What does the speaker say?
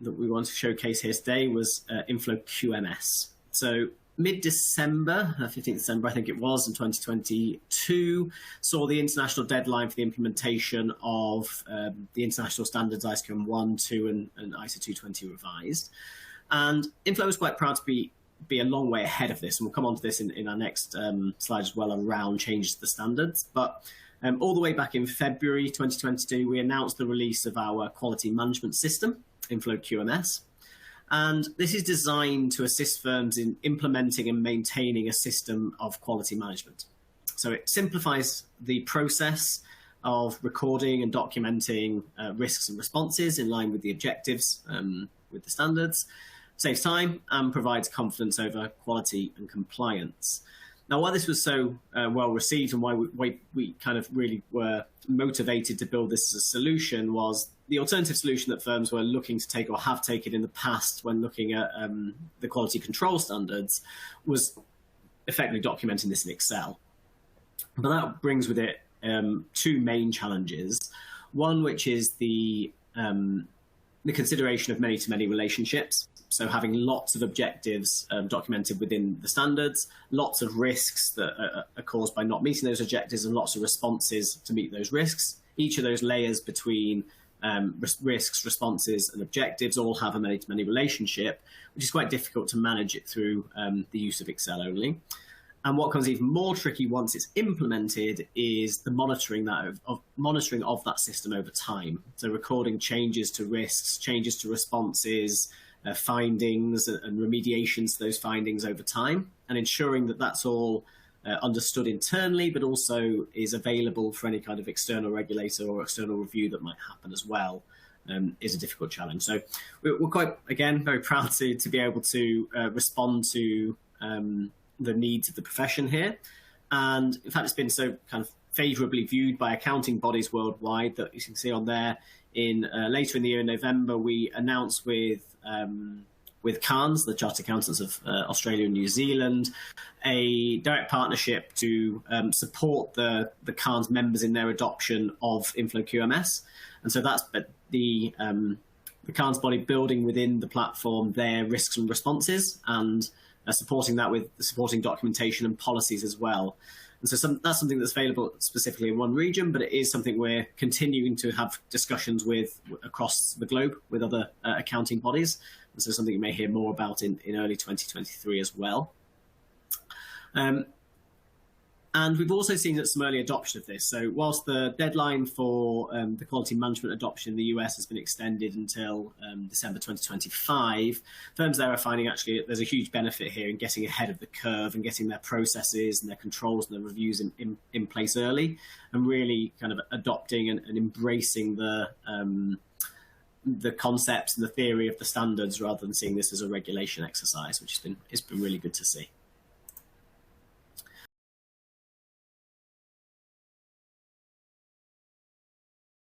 that we want to showcase here today was Inflo QMS. So mid-December, 15th December, I think it was, in 2022, saw the international deadline for the implementation of the international standards ISO 1, 2, and ISO 220 revised. And Inflo was quite proud to be a long way ahead of this, and we'll come on to this in our next slide as well, around changes to the standards. But all the way back in February 2022, we announced the release of our quality management system, Inflo QMS. And this is designed to assist firms in implementing and maintaining a system of quality management. So it simplifies the process of recording and documenting risks and responses in line with the objectives with the standards, saves time, and provides confidence over quality and compliance. Now, why this was so well received and why we kind of really were motivated to build this as a solution was the alternative solution that firms were looking to take or have taken in the past when looking at the quality control standards was effectively documenting this in Excel. But that brings with it two main challenges. One, which is the consideration of many-to-many relationships. So having lots of objectives documented within the standards, lots of risks that are caused by not meeting those objectives, and lots of responses to meet those risks. Each of those layers between risks, responses, and objectives all have a many-to-many relationship, which is quite difficult to manage it through the use of Excel only. And what becomes even more tricky once it's implemented is the monitoring of that system over time. So recording changes to risks, changes to responses, findings and remediations to those findings over time, and ensuring that that's all understood internally, but also is available for any kind of external regulator or external review that might happen as well, is a difficult challenge. So we're quite, again, very proud to be able to respond to the needs of the profession here. And in fact, it's been so kind of favourably viewed by accounting bodies worldwide that you can see on there. Later in the year, in November, we announced with CANS, the Chartered Accountants of Australia and New Zealand, a direct partnership to support the CANS members in their adoption of Inflo QMS. And so that's the CANS body building within the platform their risks and responses, and supporting that with supporting documentation and policies as well. And so that's something that's available specifically in one region, but it is something we're continuing to have discussions with across the globe with other accounting bodies. And so something you may hear more about in early 2023 as well. And we've also seen some early adoption of this. So whilst the deadline for the quality management adoption in the US has been extended until December 2025, firms there are finding actually there's a huge benefit here in getting ahead of the curve and getting their processes and their controls and their reviews in place early, and really kind of adopting and embracing the concepts and the theory of the standards rather than seeing this as a regulation exercise, which has been really good to see.